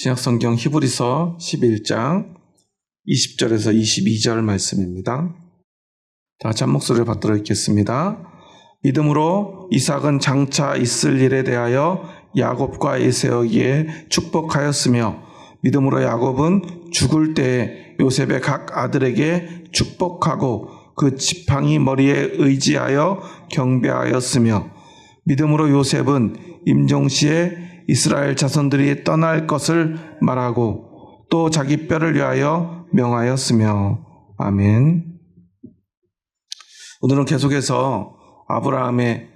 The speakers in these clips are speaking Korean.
신약성경 히브리서 11장 20절에서 22절 말씀입니다. 다 같이 한 목소리를 받들어 읽겠습니다. 믿음으로 이삭은 장차 있을 일에 대하여 야곱과 에사오에게 축복하였으며 믿음으로 야곱은 죽을 때에 요셉의 각 아들에게 축복하고 그 지팡이 머리에 의지하여 경배하였으며 믿음으로 요셉은 임종시에 이스라엘 자손들이 떠날 것을 말하고 또 자기 뼈를 위하여 명하였으며. 아멘. 오늘은 계속해서 아브라함의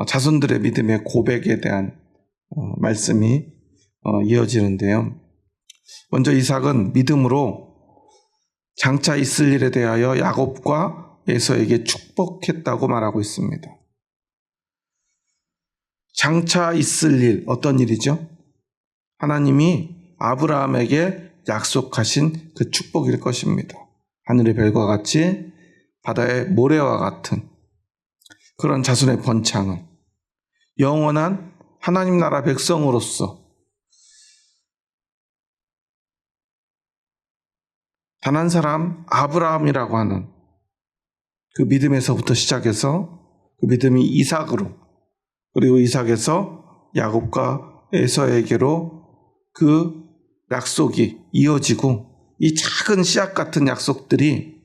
자손들의 믿음의 고백에 대한 말씀이 이어지는데요. 먼저 이삭은 믿음으로 장차 있을 일에 대하여 야곱과 에서에게 축복했다고 말하고 있습니다. 장차 있을 일, 어떤 일이죠? 하나님이 아브라함에게 약속하신 그 축복일 것입니다. 하늘의 별과 같이 바다의 모래와 같은 그런 자손의 번창을 영원한 하나님 나라 백성으로서 단 한 사람 아브라함이라고 하는 그 믿음에서부터 시작해서 그 믿음이 이삭으로, 그리고 이삭에서 야곱과 에서에게로 그 약속이 이어지고 이 작은 씨앗 같은 약속들이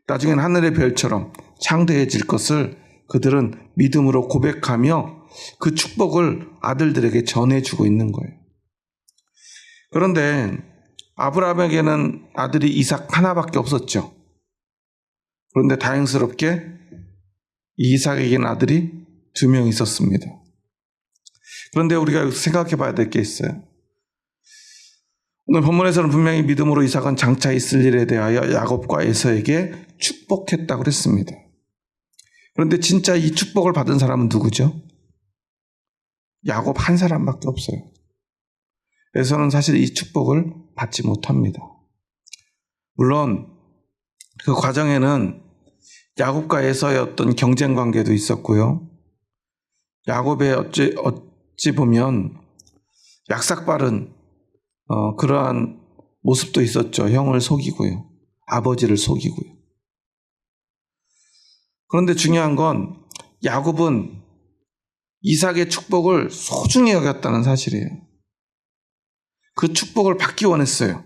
나중엔 하늘의 별처럼 창대해질 것을 그들은 믿음으로 고백하며 그 축복을 아들들에게 전해주고 있는 거예요. 그런데 아브라함에게는 아들이 이삭 하나밖에 없었죠. 그런데 다행스럽게 이 이삭에게는 아들이 2명 있었습니다. 그런데 우리가 생각해 봐야 될 게 있어요. 오늘 본문에서는 분명히 믿음으로 이삭은 장차 있을 일에 대하여 야곱과 에서에게 축복했다고 그랬습니다. 그런데 진짜 이 축복을 받은 사람은 누구죠? 야곱 한 사람밖에 없어요. 에서는 사실 이 축복을 받지 못합니다. 물론 그 과정에는 야곱과 에서의 어떤 경쟁 관계도 있었고요. 야곱의 어찌 보면 약삭빠른 그러한 모습도 있었죠. 형을 속이고요. 아버지를 속이고요. 그런데 중요한 건 야곱은 이삭의 축복을 소중히 여겼다는 사실이에요. 그 축복을 받기 원했어요.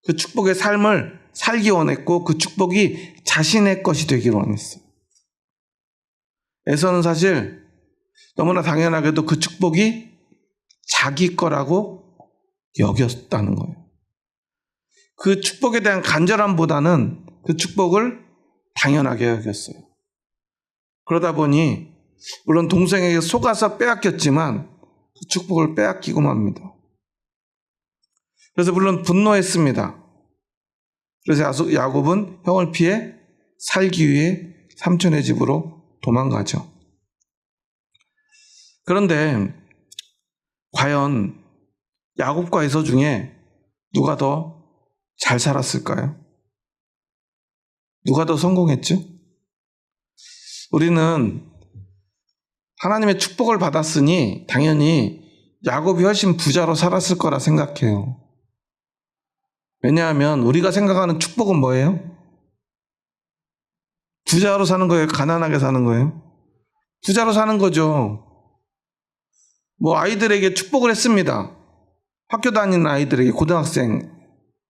그 축복의 삶을 살기 원했고 그 축복이 자신의 것이 되기를 원했어요. 에서는 사실 너무나 당연하게도 그 축복이 자기 거라고 여겼다는 거예요. 그 축복에 대한 간절함보다는 그 축복을 당연하게 여겼어요. 그러다 보니 물론 동생에게 속아서 빼앗겼지만 그 축복을 빼앗기고 맙니다. 그래서 물론 분노했습니다. 그래서 야곱은 형을 피해 살기 위해 삼촌의 집으로 도망가죠. 그런데 과연 야곱과 에서 중에 누가 더 잘 살았을까요? 누가 더 성공했죠? 우리는 하나님의 축복을 받았으니 당연히 야곱이 훨씬 부자로 살았을 거라 생각해요. 왜냐하면 우리가 생각하는 축복은 뭐예요? 부자로 사는 거예요? 가난하게 사는 거예요? 부자로 사는 거죠. 아이들에게 축복을 했습니다. 학교 다니는 아이들에게, 고등학생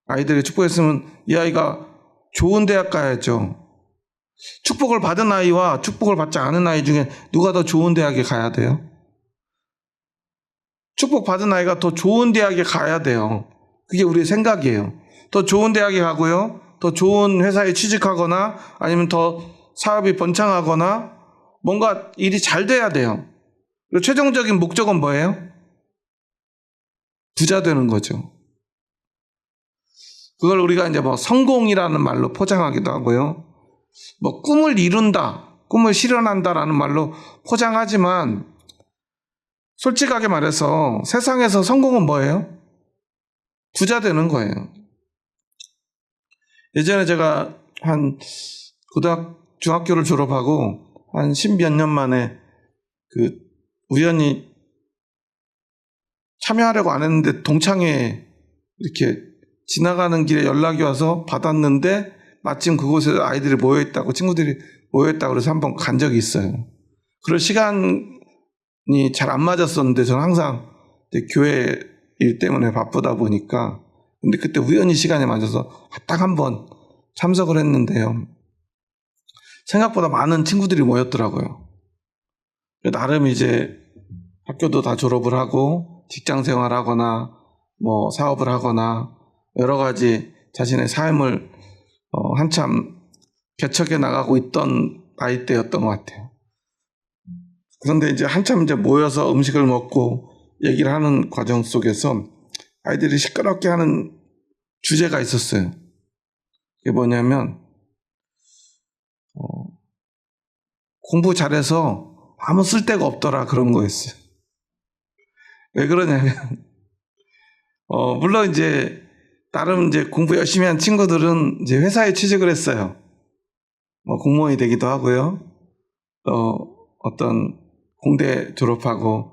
아이들에게 축복했으면 이 아이가 좋은 대학 가야죠. 축복을 받은 아이와 축복을 받지 않은 아이 중에 누가 더 좋은 대학에 가야 돼요? 축복 받은 아이가 더 좋은 대학에 가야 돼요. 그게 우리의 생각이에요. 더 좋은 대학에 가고요. 더 좋은 회사에 취직하거나 아니면 더 사업이 번창하거나 뭔가 일이 잘 돼야 돼요. 그리고 최종적인 목적은 뭐예요? 부자 되는 거죠. 그걸 우리가 이제 성공이라는 말로 포장하기도 하고요. 꿈을 이룬다, 꿈을 실현한다라는 말로 포장하지만 솔직하게 말해서 세상에서 성공은 뭐예요? 부자 되는 거예요. 예전에 제가 중학교를 졸업하고 한 10몇 년 만에 우연히 참여하려고 안 했는데 동창회에 이렇게 지나가는 길에 연락이 와서 받았는데 마침 그곳에 아이들이 모여있다고, 친구들이 모여있다고 그래서 한번 간 적이 있어요. 그럴 시간이 잘 안 맞았었는데 저는 항상 이제 교회 일 때문에 바쁘다 보니까, 근데 그때 우연히 시간에 맞아서 딱 한 번 참석을 했는데요. 생각보다 많은 친구들이 모였더라고요. 나름 이제 학교도 다 졸업을 하고 직장 생활하거나 뭐 사업을 하거나 여러 가지 자신의 삶을 한참 개척해 나가고 있던 나이대였던 것 같아요. 그런데 이제 한참 이제 모여서 음식을 먹고 얘기를 하는 과정 속에서 아이들이 시끄럽게 하는 주제가 있었어요. 그게 뭐냐면 공부 잘해서 아무 쓸데가 없더라, 그런 거였어요. 왜 그러냐면 물론 이제 나름 이제 공부 열심히 한 친구들은 이제 회사에 취직을 했어요. 뭐 공무원이 되기도 하고요. 어떤 공대 졸업하고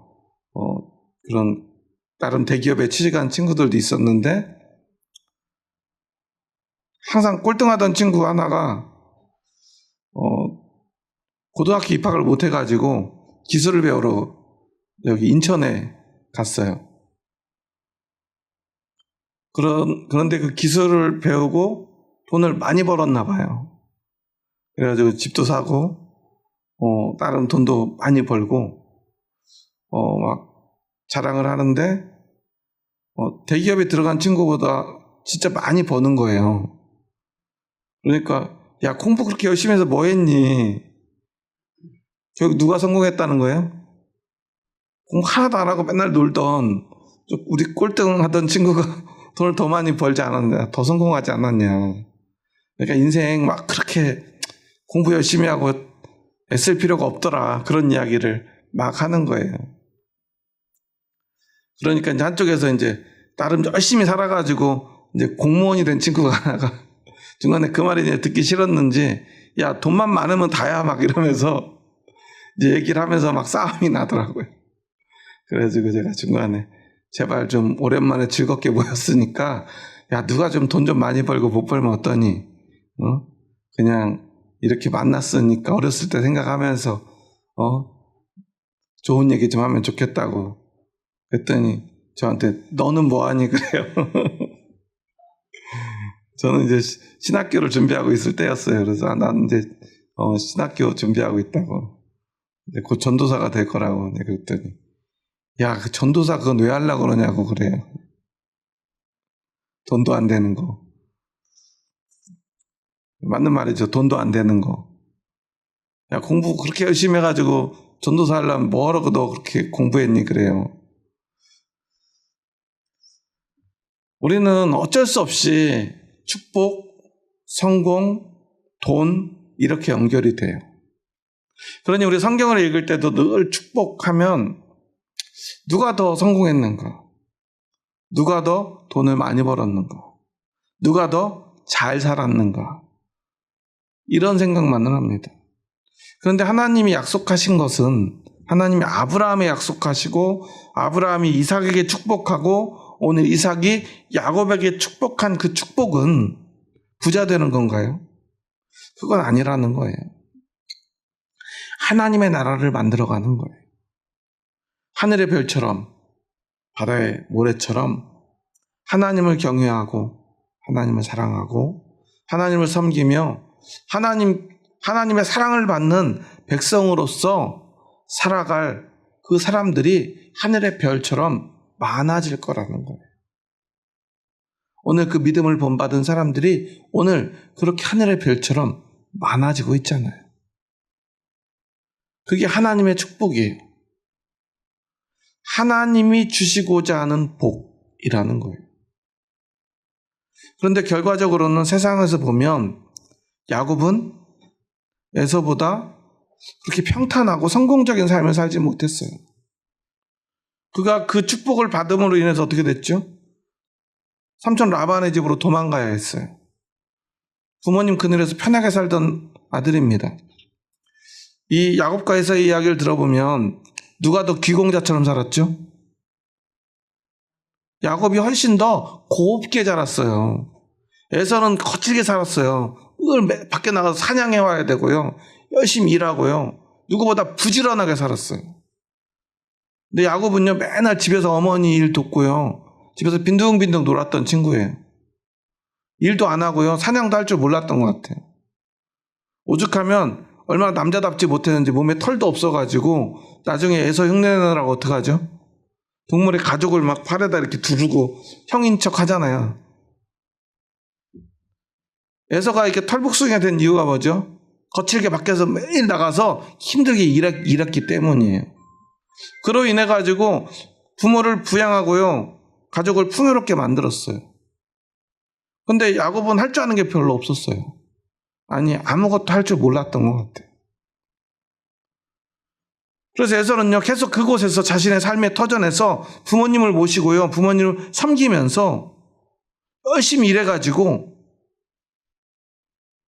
그런 나름 대기업에 취직한 친구들도 있었는데, 항상 꼴등하던 친구 하나가 고등학교 입학을 못 해가지고 기술을 배우러 여기 인천에 갔어요. 그런데 그 기술을 배우고 돈을 많이 벌었나 봐요. 그래가지고 집도 사고 나름 돈도 많이 벌고 막 자랑을 하는데 대기업에 들어간 친구보다 진짜 많이 버는 거예요. 그러니까 야, 공부 그렇게 열심히 해서 뭐 했니? 결국 누가 성공했다는 거예요? 공부 하나도 안 하고 맨날 놀던 우리 꼴등 하던 친구가 돈을 더 많이 벌지 않았냐, 더 성공하지 않았냐. 그러니까 인생 막 그렇게 공부 열심히 하고 애쓸 필요가 없더라, 그런 이야기를 막 하는 거예요. 그러니까 이제 한쪽에서 이제 나름 열심히 살아가지고 이제 공무원이 된 친구가 하나가 중간에 그 말이 이제 듣기 싫었는지, 야, 돈만 많으면 다야, 막 이러면서 이제 얘기를 하면서 막 싸움이 나더라고요. 그래가지고 제가 중간에 제발 좀 오랜만에 즐겁게 모였으니까, 야, 누가 좀 돈 좀 많이 벌고 못 벌면 어떠니? 그냥 이렇게 만났으니까 어렸을 때 생각하면서 좋은 얘기 좀 하면 좋겠다고 그랬더니 저한테 너는 뭐하니 그래요. 저는 이제 신학교를 준비하고 있을 때였어요. 그래서 난 이제 신학교 준비하고 있다고, 이제 곧 전도사가 될 거라고 그랬더니, 야, 그 전도사 그건 왜 하려고 그러냐고 그래요. 돈도 안 되는 거. 맞는 말이죠. 돈도 안 되는 거. 야, 공부 그렇게 열심히 해가지고 전도사 하려면 뭐하라고 너 그렇게 공부했니 그래요. 우리는 어쩔 수 없이 축복, 성공, 돈 이렇게 연결이 돼요. 그러니 우리 성경을 읽을 때도 늘 축복하면 누가 더 성공했는가? 누가 더 돈을 많이 벌었는가? 누가 더 잘 살았는가? 이런 생각만을 합니다. 그런데 하나님이 약속하신 것은, 하나님이 아브라함에 약속하시고 아브라함이 이삭에게 축복하고 오늘 이삭이 야곱에게 축복한 그 축복은 부자 되는 건가요? 그건 아니라는 거예요. 하나님의 나라를 만들어가는 거예요. 하늘의 별처럼 바다의 모래처럼 하나님을 경외하고 하나님을 사랑하고 하나님을 섬기며 하나님의 사랑을 받는 백성으로서 살아갈 그 사람들이 하늘의 별처럼 많아질 거라는 거예요. 오늘 그 믿음을 본받은 사람들이 오늘 그렇게 하늘의 별처럼 많아지고 있잖아요. 그게 하나님의 축복이에요. 하나님이 주시고자 하는 복이라는 거예요. 그런데 결과적으로는 세상에서 보면 야곱은 에서보다 그렇게 평탄하고 성공적인 삶을 살지 못했어요. 그가 그 축복을 받음으로 인해서 어떻게 됐죠? 삼촌 라반의 집으로 도망가야 했어요. 부모님 그늘에서 편하게 살던 아들입니다. 이 야곱과 에서의 이야기를 들어보면 누가 더 귀공자처럼 살았죠? 야곱이 훨씬 더 곱게 자랐어요. 에서는 거칠게 살았어요. 늘 밖에 나가서 사냥해 와야 되고요. 열심히 일하고요. 누구보다 부지런하게 살았어요. 근데 야곱은요, 맨날 집에서 어머니 일 돕고요. 집에서 빈둥빈둥 놀았던 친구예요. 일도 안 하고요. 사냥도 할 줄 몰랐던 것 같아요. 오죽하면 얼마나 남자답지 못했는지 몸에 털도 없어가지고 나중에 에서 흉내내느라고 어떡하죠? 동물의 가족을 막 팔에다 이렇게 두르고 형인 척 하잖아요. 에서가 이렇게 털복숭이가 된 이유가 뭐죠? 거칠게 밖에서 매일 나가서 힘들게 일했기 때문이에요. 그로 인해 가지고 부모를 부양하고요, 가족을 풍요롭게 만들었어요. 근데 야곱은 할 줄 아는 게 별로 없었어요. 아니, 아무것도 할 줄 몰랐던 것 같아요. 그래서 에서는요, 계속 그곳에서 자신의 삶의 터전에서 부모님을 모시고요, 부모님을 섬기면서 열심히 일해가지고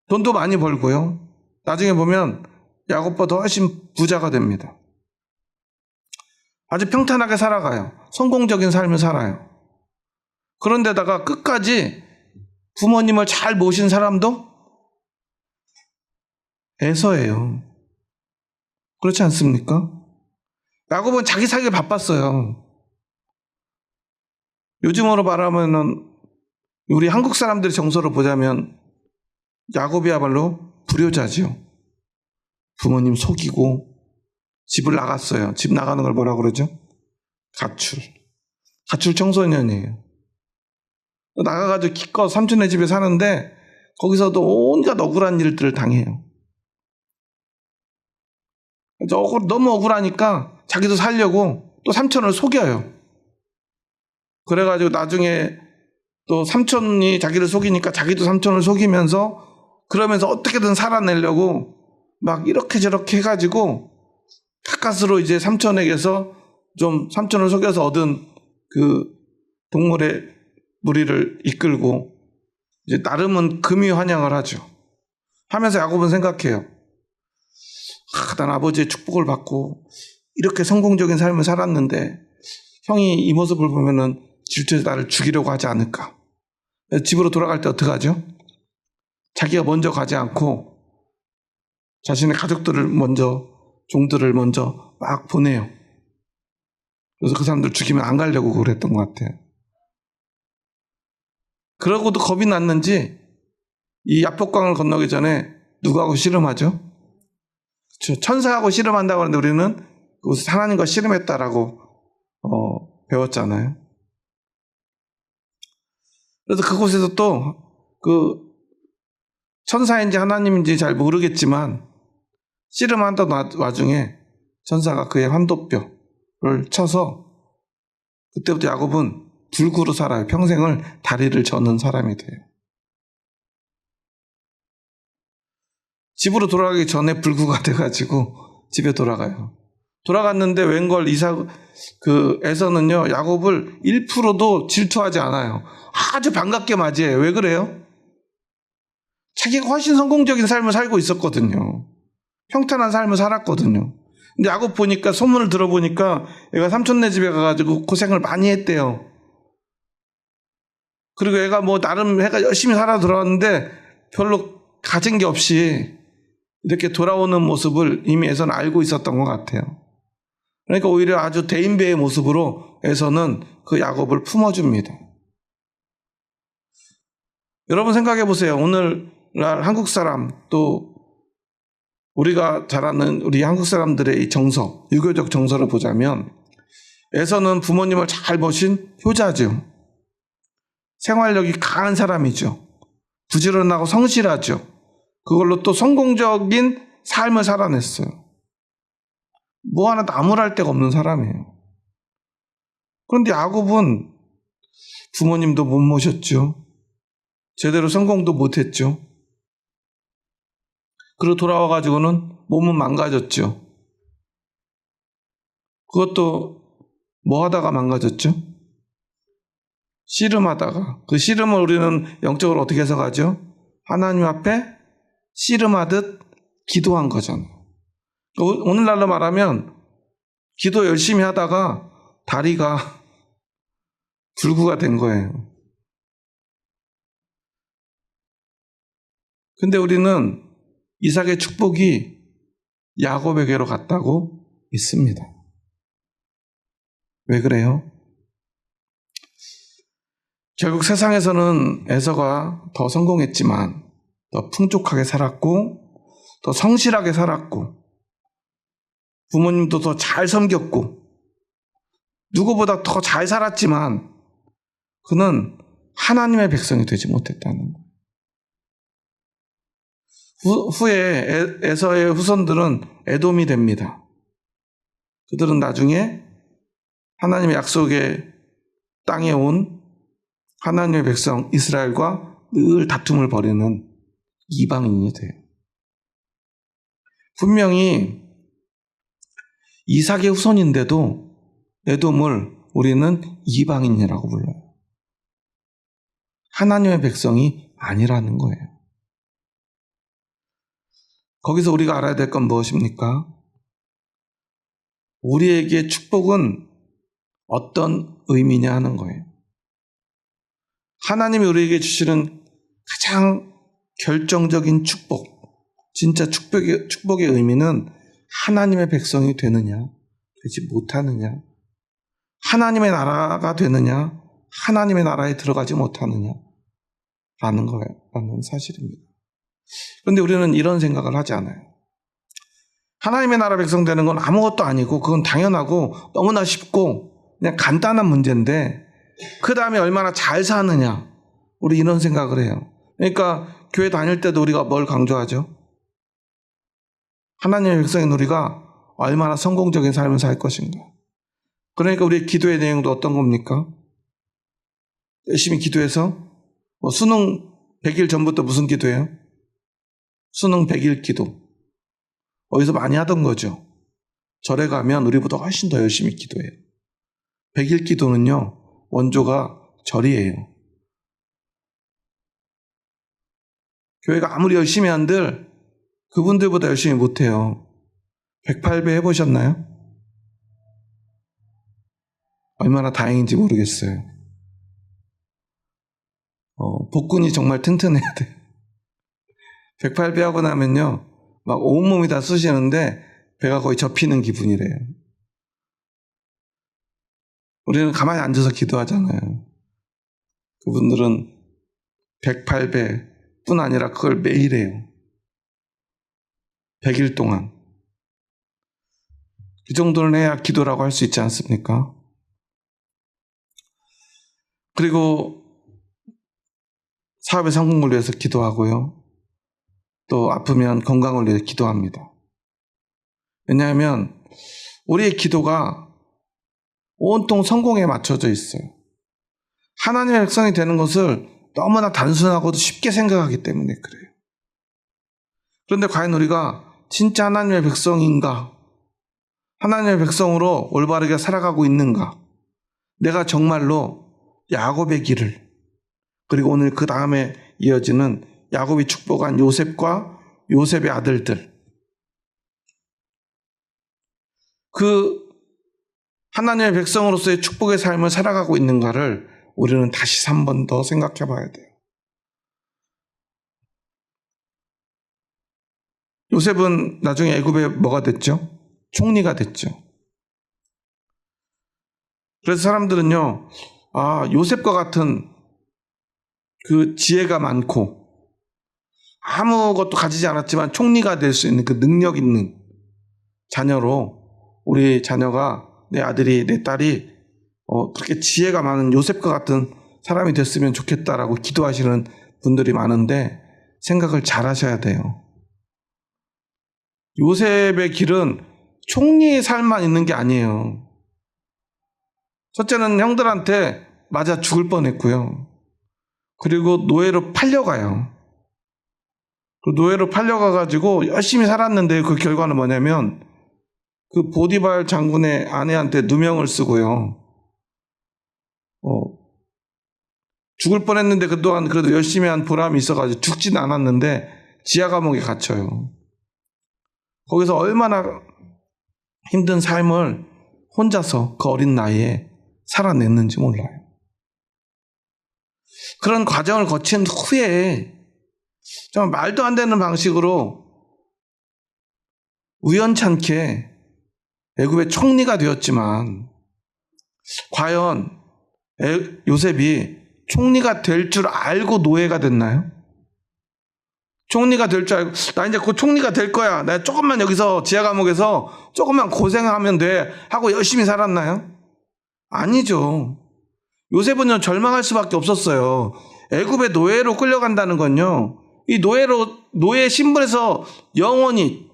돈도 많이 벌고요, 나중에 보면 야곱보다 훨씬 부자가 됩니다. 아주 평탄하게 살아가요. 성공적인 삶을 살아요. 그런데다가 끝까지 부모님을 잘 모신 사람도 에서예요. 그렇지 않습니까? 야곱은 자기 살기 바빴어요. 요즘으로 말하면은 우리 한국 사람들의 정서로 보자면 야곱이야말로 불효자지요. 부모님 속이고 집을 나갔어요. 집 나가는 걸 뭐라고 그러죠? 가출 청소년이에요. 나가가지고 기껏 삼촌네 집에 사는데 거기서도 온갖 억울한 일들을 당해요. 너무 억울하니까 자기도 살려고 또 삼촌을 속여요. 그래가지고 나중에 또 삼촌이 자기를 속이니까 자기도 삼촌을 속이면서 그러면서 어떻게든 살아내려고 막 이렇게 저렇게 해가지고 가까스로 이제 삼촌에게서 좀 삼촌을 속여서 얻은 그 동물의 무리를 이끌고 이제 나름은 금이 환영을 하죠. 하면서 야곱은 생각해요. 난 아버지의 축복을 받고 이렇게 성공적인 삶을 살았는데 형이 이 모습을 보면은 질투해서 나를 죽이려고 하지 않을까. 집으로 돌아갈 때 어떡하죠? 자기가 먼저 가지 않고 자신의 가족들을 먼저, 종들을 먼저 막 보내요. 그래서 그 사람들 죽이면 안 가려고 그랬던 것 같아요. 그러고도 겁이 났는지 이 야복강을 건너기 전에 누구하고 씨름하죠? 그렇죠. 천사하고 씨름한다고 하는데 우리는 그곳에서 하나님과 씨름했다라고 배웠잖아요. 그래서 그곳에서 또 그 천사인지 하나님인지 잘 모르겠지만 씨름하던 와중에 천사가 그의 환도뼈를 쳐서 그때부터 야곱은 불구로 살아요. 평생을 다리를 저는 사람이 돼요. 집으로 돌아가기 전에 불구가 돼가지고 집에 돌아가요. 돌아갔는데 웬걸 에서는요, 야곱을 1%도 질투하지 않아요. 아주 반갑게 맞이해요. 왜 그래요? 자기가 훨씬 성공적인 삶을 살고 있었거든요. 평탄한 삶을 살았거든요. 근데 야곱 보니까, 소문을 들어보니까 얘가 삼촌네 집에 가가지고 고생을 많이 했대요. 그리고 얘가 나름 해가 열심히 살아 들어왔는데 별로 가진 게 없이 이렇게 돌아오는 모습을 이미 에서는 알고 있었던 것 같아요. 그러니까 오히려 아주 대인배의 모습으로 에서는 그 야곱을 품어줍니다. 여러분 생각해 보세요. 오늘날 한국 사람, 또 우리가 잘 아는 우리 한국 사람들의 이 정서, 유교적 정서를 보자면 에서는 부모님을 잘 모신 효자죠. 생활력이 강한 사람이죠. 부지런하고 성실하죠. 그걸로 또 성공적인 삶을 살아냈어요. 뭐 하나 나무랄 데가 없는 사람이에요. 그런데 야곱은 부모님도 못 모셨죠. 제대로 성공도 못했죠. 그리고 돌아와가지고는 몸은 망가졌죠. 그것도 뭐 하다가 망가졌죠? 씨름하다가. 그 씨름을 우리는 영적으로 어떻게 해석하죠? 하나님 앞에 씨름하듯 기도한 거잖아요. 오늘날로 말하면 기도 열심히 하다가 다리가 불구가 된 거예요. 근데 우리는 이삭의 축복이 야곱에게로 갔다고 믿습니다. 왜 그래요? 결국 세상에서는 에서가 더 성공했지만 더 풍족하게 살았고 더 성실하게 살았고 부모님도 더 잘 섬겼고 누구보다 더 잘 살았지만 그는 하나님의 백성이 되지 못했다는 거예요. 후에 에서의 후손들은 에돔이 됩니다. 그들은 나중에 하나님의 약속의 땅에 온 하나님의 백성 이스라엘과 늘 다툼을 벌이는 이방인이 돼요. 분명히 이삭의 후손인데도 에돔을 우리는 이방인이라고 불러요. 하나님의 백성이 아니라는 거예요. 거기서 우리가 알아야 될 건 무엇입니까? 우리에게 축복은 어떤 의미냐 하는 거예요. 하나님이 우리에게 주시는 가장 결정적인 축복, 진짜 축복의 의미는 하나님의 백성이 되느냐, 되지 못하느냐, 하나님의 나라가 되느냐, 하나님의 나라에 들어가지 못하느냐 라는 거예요. 라는 사실입니다. 그런데 우리는 이런 생각을 하지 않아요. 하나님의 나라 백성 되는 건 아무것도 아니고 그건 당연하고 너무나 쉽고 그냥 간단한 문제인데 그 다음에 얼마나 잘 사느냐, 우리 이런 생각을 해요. 그러니까 교회 다닐 때도 우리가 뭘 강조하죠? 하나님의 백성인 우리가 얼마나 성공적인 삶을 살 것인가. 그러니까 우리의 기도의 내용도 어떤 겁니까? 열심히 기도해서 수능 100일 전부터 무슨 기도예요? 수능 100일 기도. 어디서 많이 하던 거죠. 절에 가면 우리보다 훨씬 더 열심히 기도해요. 100일 기도는요, 원조가 절이에요. 교회가 아무리 열심히 한들 그분들보다 열심히 못해요. 108배 해보셨나요? 얼마나 다행인지 모르겠어요. 복근이 정말 튼튼해야 돼요. 108배 하고 나면요, 막 온몸이 다 쑤시는데 배가 거의 접히는 기분이래요. 우리는 가만히 앉아서 기도하잖아요. 그분들은 108배 뿐 아니라 그걸 매일 해요. 100일 동안. 그 정도는 해야 기도라고 할 수 있지 않습니까? 그리고 사업의 성공을 위해서 기도하고요. 또 아프면 건강을 위해 기도합니다. 왜냐하면 우리의 기도가 온통 성공에 맞춰져 있어요. 하나님의 백성이 되는 것을 너무나 단순하고도 쉽게 생각하기 때문에 그래요. 그런데 과연 우리가 진짜 하나님의 백성인가? 하나님의 백성으로 올바르게 살아가고 있는가? 내가 정말로 야곱의 길을, 그리고 오늘 그 다음에 이어지는 야곱이 축복한 요셉과 요셉의 아들들, 그 하나님의 백성으로서의 축복의 삶을 살아가고 있는가를 우리는 다시 한 번 더 생각해 봐야 돼요. 요셉은 나중에 애굽에 뭐가 됐죠? 총리가 됐죠. 그래서 사람들은요, 요셉과 같은 그 지혜가 많고 아무것도 가지지 않았지만 총리가 될 수 있는 그 능력 있는 자녀로, 우리 자녀가, 내 아들이, 내 딸이 그렇게 지혜가 많은 요셉과 같은 사람이 됐으면 좋겠다라고 기도하시는 분들이 많은데 생각을 잘 하셔야 돼요. 요셉의 길은 총리의 삶만 있는 게 아니에요. 첫째는 형들한테 맞아 죽을 뻔했고요. 그리고 노예로 팔려가요. 그 노예로 팔려가가지고 열심히 살았는데 그 결과는 뭐냐면 그 보디발 장군의 아내한테 누명을 쓰고요. 죽을 뻔했는데 그동안 그래도 열심히 한 보람이 있어가지고 죽지는 않았는데 지하 감옥에 갇혀요. 거기서 얼마나 힘든 삶을 혼자서 그 어린 나이에 살아냈는지 몰라요. 그런 과정을 거친 후에 정말 말도 안 되는 방식으로 우연찮게 애굽의 총리가 되었지만 과연 요셉이 총리가 될 줄 알고 노예가 됐나요? 총리가 될 줄 알고 나 이제 곧 총리가 될 거야. 내가 조금만 여기서 지하 감옥에서 조금만 고생하면 돼 하고 열심히 살았나요? 아니죠. 요셉은요 절망할 수밖에 없었어요. 애굽의 노예로 끌려간다는 건요 이 노예 신분에서 영원히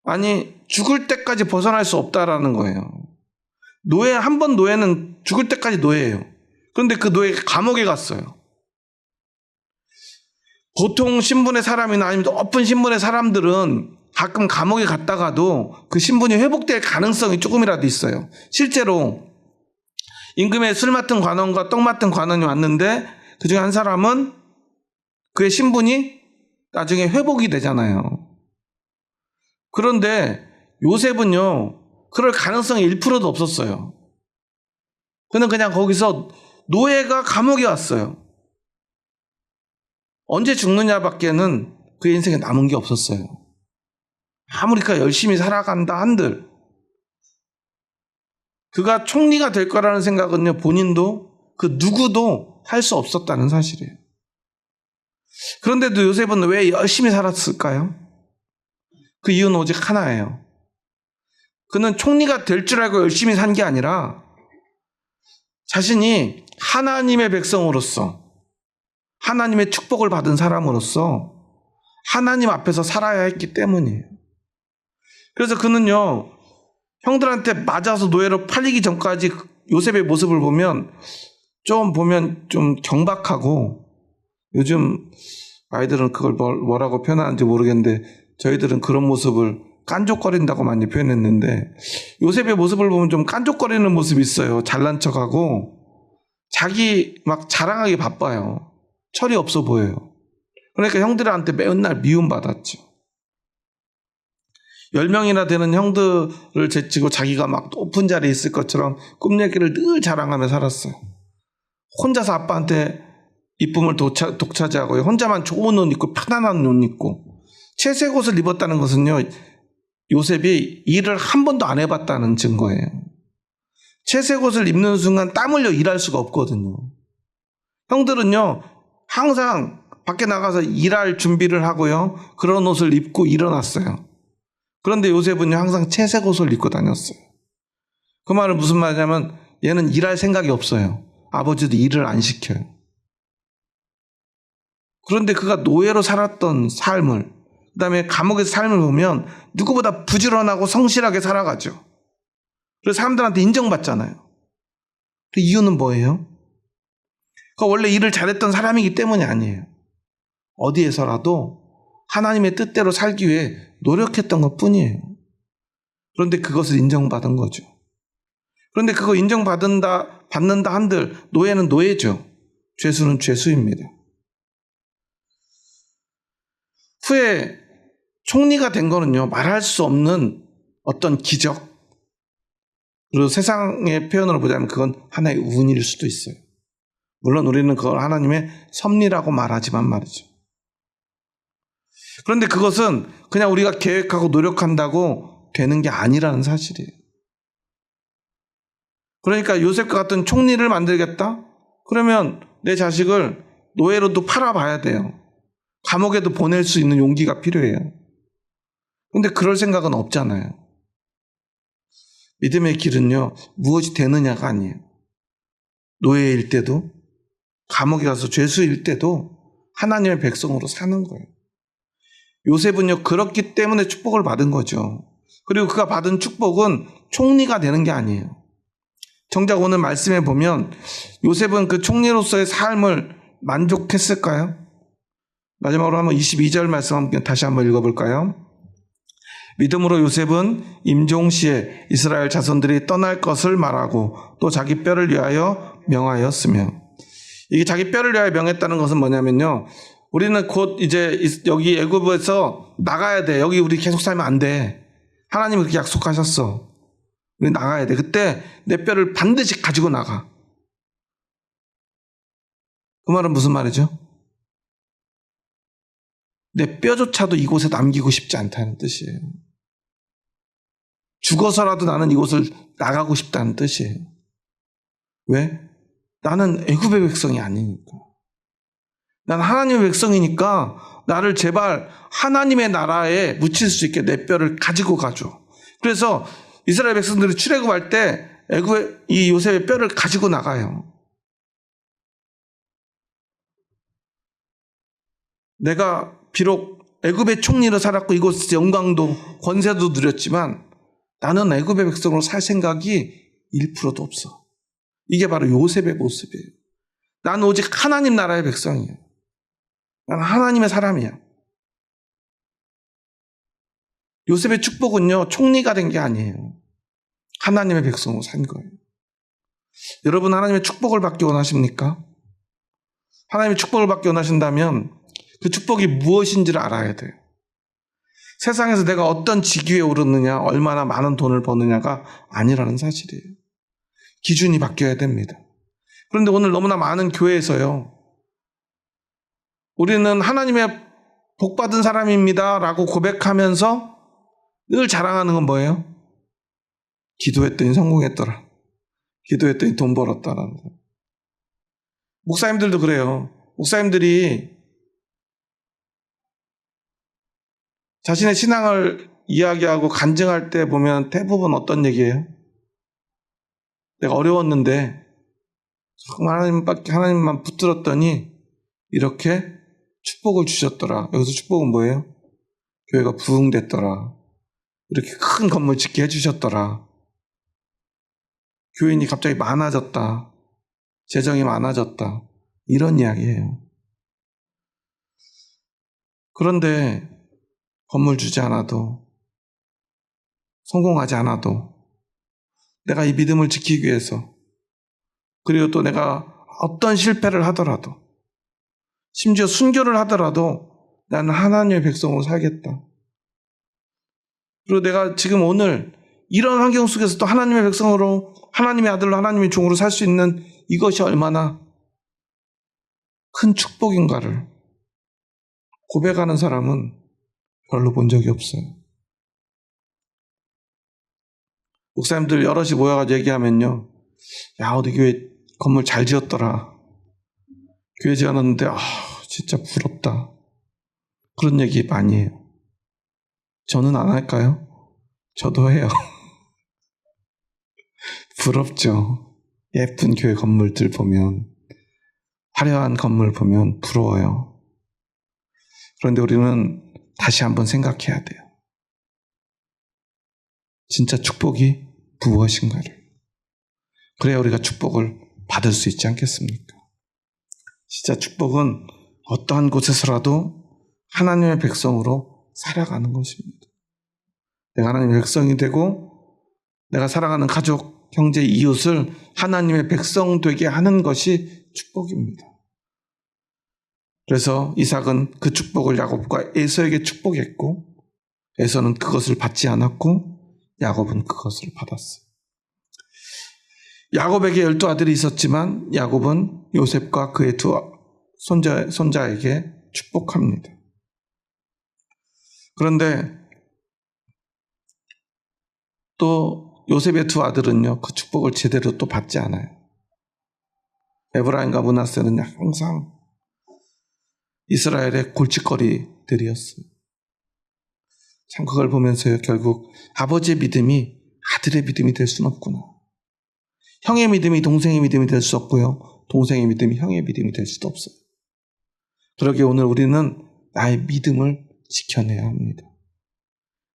아니 죽을 때까지 벗어날 수 없다라는 거예요. 한 번 노예는 죽을 때까지 노예예요. 그런데 그 노예가 감옥에 갔어요. 보통 신분의 사람이나 아니면 높은 신분의 사람들은 가끔 감옥에 갔다가도 그 신분이 회복될 가능성이 조금이라도 있어요. 실제로 임금의 술 맡은 관원과 떡 맡은 관원이 왔는데 그중에 한 사람은 그의 신분이 나중에 회복이 되잖아요. 그런데 요셉은요 그럴 가능성이 1%도 없었어요. 그는 그냥 거기서 노예가 감옥에 왔어요. 언제 죽느냐밖에는 그의 인생에 남은 게 없었어요. 아무리 그가 열심히 살아간다 한들 그가 총리가 될 거라는 생각은요 본인도 그 누구도 할 수 없었다는 사실이에요. 그런데도 요셉은 왜 열심히 살았을까요? 그 이유는 오직 하나예요. 그는 총리가 될 줄 알고 열심히 산 게 아니라 자신이 하나님의 백성으로서 하나님의 축복을 받은 사람으로서 하나님 앞에서 살아야 했기 때문이에요. 그래서 그는요 형들한테 맞아서 노예로 팔리기 전까지 요셉의 모습을 보면 좀 경박하고 요즘 아이들은 그걸 뭐라고 표현하는지 모르겠는데 저희들은 그런 모습을 깐족거린다고 많이 표현했는데 요셉의 모습을 보면 좀 깐족거리는 모습이 있어요. 잘난 척하고 자기 막 자랑하기 바빠요. 철이 없어 보여요. 그러니까 형들한테 맨날 미움받았죠. 10명이나 되는 형들을 제치고 자기가 막 높은 자리에 있을 것처럼 꿈 얘기를 늘 자랑하며 살았어요. 혼자서 아빠한테 이쁨을 독차지하고 혼자만 좋은 옷 입고 편안한 옷 입고 채색 옷을 입었다는 것은요 요셉이 일을 한 번도 안 해봤다는 증거예요. 채색 옷을 입는 순간 땀 흘려 일할 수가 없거든요. 형들은요 항상 밖에 나가서 일할 준비를 하고요 그런 옷을 입고 일어났어요. 그런데 요셉은요 항상 채색 옷을 입고 다녔어요. 그 말은 무슨 말이냐면 얘는 일할 생각이 없어요. 아버지도 일을 안 시켜요. 그런데 그가 노예로 살았던 삶을 그 다음에 감옥에서 삶을 보면 누구보다 부지런하고 성실하게 살아가죠. 그래서 사람들한테 인정받잖아요. 그 이유는 뭐예요? 그가 원래 일을 잘했던 사람이기 때문이 아니에요. 어디에서라도 하나님의 뜻대로 살기 위해 노력했던 것 뿐이에요. 그런데 그것을 인정받은 거죠. 그런데 그거 인정받는다 한들 노예는 노예죠. 죄수는 죄수입니다. 후에 총리가 된 거는요 말할 수 없는 어떤 기적 그리고 세상의 표현으로 보자면 그건 하나의 운일 수도 있어요. 물론 우리는 그걸 하나님의 섭리라고 말하지만 말이죠. 그런데 그것은 그냥 우리가 계획하고 노력한다고 되는 게 아니라는 사실이에요. 그러니까 요셉과 같은 총리를 만들겠다? 그러면 내 자식을 노예로도 팔아봐야 돼요. 감옥에도 보낼 수 있는 용기가 필요해요. 그런데 그럴 생각은 없잖아요. 믿음의 길은요 무엇이 되느냐가 아니에요. 노예일 때도 감옥에 가서 죄수일 때도 하나님의 백성으로 사는 거예요. 요셉은요 그렇기 때문에 축복을 받은 거죠. 그리고 그가 받은 축복은 총리가 되는 게 아니에요. 정작 오늘 말씀에 보면 요셉은 그 총리로서의 삶을 만족했을까요? 마지막으로 한번 22절 말씀 함께 다시 한번 읽어볼까요? 믿음으로 요셉은 임종시에 이스라엘 자손들이 떠날 것을 말하고 또 자기 뼈를 위하여 명하였으며 이게 자기 뼈를 위하여 명했다는 것은 뭐냐면요 우리는 곧 이제 여기 애굽에서 나가야 돼. 여기 우리 계속 살면 안 돼. 하나님이 그렇게 약속하셨어. 우리 나가야 돼. 그때 내 뼈를 반드시 가지고 나가. 그 말은 무슨 말이죠? 내 뼈조차도 이곳에 남기고 싶지 않다는 뜻이에요. 죽어서라도 나는 이곳을 나가고 싶다는 뜻이에요. 왜? 나는 애굽의 백성이 아니니까. 난 하나님의 백성이니까 나를 제발 하나님의 나라에 묻힐 수 있게 내 뼈를 가지고 가줘. 그래서 이스라엘 백성들이 출애굽할 때 애굽의 이 요셉의 뼈를 가지고 나가요. 내가 비록 애굽의 총리로 살았고 이곳에서 영광도 권세도 누렸지만 나는 애굽의 백성으로 살 생각이 1%도 없어. 이게 바로 요셉의 모습이에요. 나는 오직 하나님 나라의 백성이에요. 나는 하나님의 사람이야. 요셉의 축복은요, 총리가 된 게 아니에요. 하나님의 백성으로 산 거예요. 여러분, 하나님의 축복을 받기 원하십니까? 하나님의 축복을 받기 원하신다면 그 축복이 무엇인지를 알아야 돼요. 세상에서 내가 어떤 직위에 오르느냐, 얼마나 많은 돈을 버느냐가 아니라는 사실이에요. 기준이 바뀌어야 됩니다. 그런데 오늘 너무나 많은 교회에서요, 우리는 하나님의 복받은 사람입니다 라고 고백하면서 늘 자랑하는 건 뭐예요? 기도했더니 성공했더라. 기도했더니 돈 벌었다라는 거예요. 목사님들도 그래요. 목사님들이 자신의 신앙을 이야기하고 간증할 때 보면 대부분 어떤 얘기예요? 내가 어려웠는데 정말 하나님만 붙들었더니 이렇게 축복을 주셨더라. 여기서 축복은 뭐예요? 교회가 부흥됐더라. 이렇게 큰 건물 짓게 해주셨더라. 교인이 갑자기 많아졌다. 재정이 많아졌다. 이런 이야기예요. 그런데 건물 주지 않아도, 성공하지 않아도 내가 이 믿음을 지키기 위해서, 그리고 또 내가 어떤 실패를 하더라도, 심지어 순교를 하더라도 나는 하나님의 백성으로 살겠다. 그리고 내가 지금 오늘 이런 환경 속에서도 하나님의 백성으로, 하나님의 아들로, 하나님의 종으로 살 수 있는 이것이 얼마나 큰 축복인가를 고백하는 사람은 별로 본 적이 없어요. 목사님들 여럿이 모여가지고 얘기하면요, 야, 어디 교회 건물 잘 지었더라. 교회 지어놨는데 진짜 부럽다. 그런 얘기 많이 해요. 저는 안 할까요? 저도 해요. 부럽죠. 예쁜 교회 건물들 보면, 화려한 건물 보면 부러워요. 그런데 우리는 다시 한번 생각해야 돼요. 진짜 축복이 무엇인가를. 그래야 우리가 축복을 받을 수 있지 않겠습니까? 진짜 축복은 어떠한 곳에서라도 하나님의 백성으로 살아가는 것입니다. 내가 하나님의 백성이 되고 내가 살아가는 가족, 형제, 이웃을 하나님의 백성 되게 하는 것이 축복입니다. 그래서 이삭은 그 축복을 야곱과 에서에게 축복했고, 에서는 그것을 받지 않았고 야곱은 그것을 받았어요. 야곱에게 12아들이 있었지만 야곱은 요셉과 그의 두 손자에게 축복합니다. 그런데 또 요셉의 두 아들은요, 그 축복을 제대로 또 받지 않아요. 에브라임과 므낫세는 항상 이스라엘의 골칫거리들이었어요. 참 그걸 보면서요, 결국 아버지의 믿음이 아들의 믿음이 될 수는 없구나. 형의 믿음이 동생의 믿음이 될 수 없고요, 동생의 믿음이 형의 믿음이 될 수도 없어요. 그러기에 오늘 우리는 나의 믿음을 지켜내야 합니다.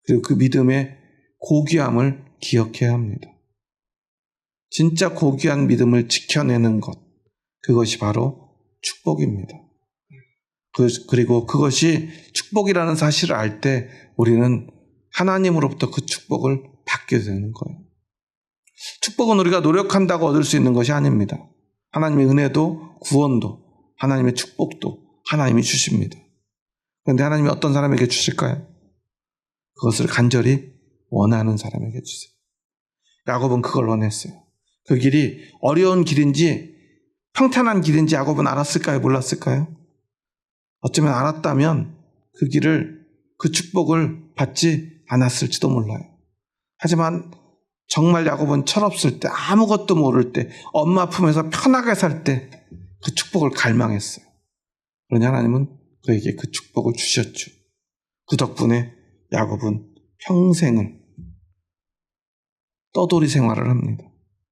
그리고 그 믿음의 고귀함을 기억해야 합니다. 진짜 고귀한 믿음을 지켜내는 것, 그것이 바로 축복입니다. 그리고 그것이 축복이라는 사실을 알 때 우리는 하나님으로부터 그 축복을 받게 되는 거예요. 축복은 우리가 노력한다고 얻을 수 있는 것이 아닙니다. 하나님의 은혜도 구원도 하나님의 축복도 하나님이 주십니다. 그런데 하나님이 어떤 사람에게 주실까요? 그것을 간절히 원하는 사람에게 주세요. 야곱은 그걸 원했어요. 그 길이 어려운 길인지 평탄한 길인지 야곱은 알았을까요? 몰랐을까요? 어쩌면 알았다면 그 축복을 받지 않았을지도 몰라요. 하지만 정말 야곱은 철없을 때, 아무것도 모를 때, 엄마 품에서 편하게 살 때 그 축복을 갈망했어요. 그러니 하나님은 그에게 그 축복을 주셨죠. 그 덕분에 야곱은 평생을 떠돌이 생활을 합니다.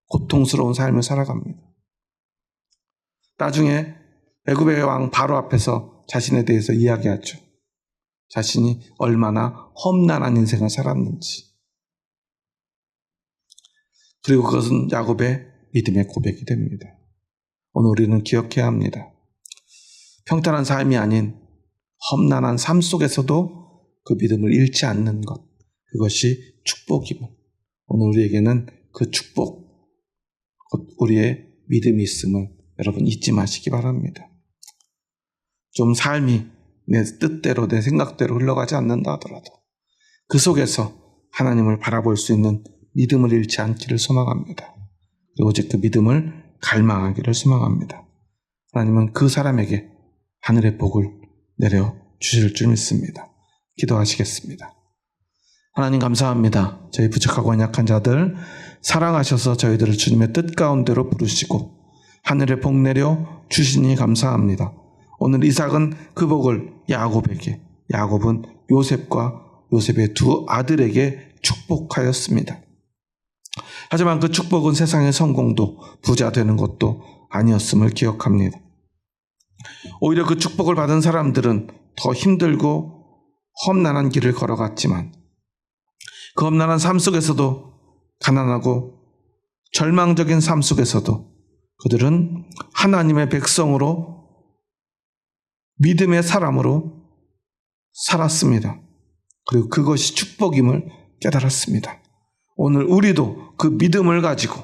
고통스러운 삶을 살아갑니다. 나중에 애굽의 왕 바로 앞에서 자신에 대해서 이야기하죠. 자신이 얼마나 험난한 인생을 살았는지. 그리고 그것은 야곱의 믿음의 고백이 됩니다. 오늘 우리는 기억해야 합니다. 평탄한 삶이 아닌 험난한 삶 속에서도 그 믿음을 잃지 않는 것, 그것이 축복임을, 오늘 우리에게는 그 축복, 곧 우리의 믿음이 있음을 여러분 잊지 마시기 바랍니다. 좀 삶이 내 뜻대로 내 생각대로 흘러가지 않는다 하더라도 그 속에서 하나님을 바라볼 수 있는 믿음을 잃지 않기를 소망합니다. 그리고 오직 그 믿음을 갈망하기를 소망합니다. 하나님은 그 사람에게 하늘의 복을 내려 주실 줄 믿습니다. 기도하시겠습니다. 하나님 감사합니다. 저희 부족하고 연약한 자들 사랑하셔서 저희들을 주님의 뜻 가운데로 부르시고 하늘의 복 내려 주시니 감사합니다. 오늘 이삭은 그 복을 야곱에게, 야곱은 요셉과 요셉의 두 아들에게 축복하였습니다. 하지만 그 축복은 세상의 성공도 부자 되는 것도 아니었음을 기억합니다. 오히려 그 축복을 받은 사람들은 더 힘들고 험난한 길을 걸어갔지만 그 험난한 삶 속에서도, 가난하고 절망적인 삶 속에서도 그들은 하나님의 백성으로 믿음의 사람으로 살았습니다. 그리고 그것이 축복임을 깨달았습니다. 오늘 우리도 그 믿음을 가지고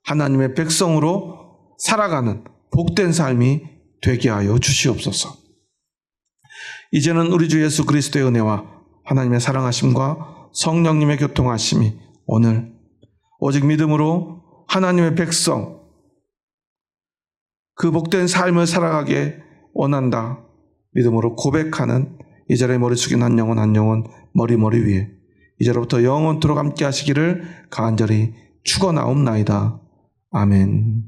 하나님의 백성으로 살아가는 복된 삶이 되게 하여 주시옵소서. 이제는 우리 주 예수 그리스도의 은혜와 하나님의 사랑하심과 성령님의 교통하심이 오늘 오직 믿음으로 하나님의 백성, 그 복된 삶을 살아가게 원한다 믿음으로 고백하는 이 자리에 머리 숙인 한 영혼 머리 위에 이제로부터 영원토록 함께 하시기를 간절히 축원하옵나이다. 아멘.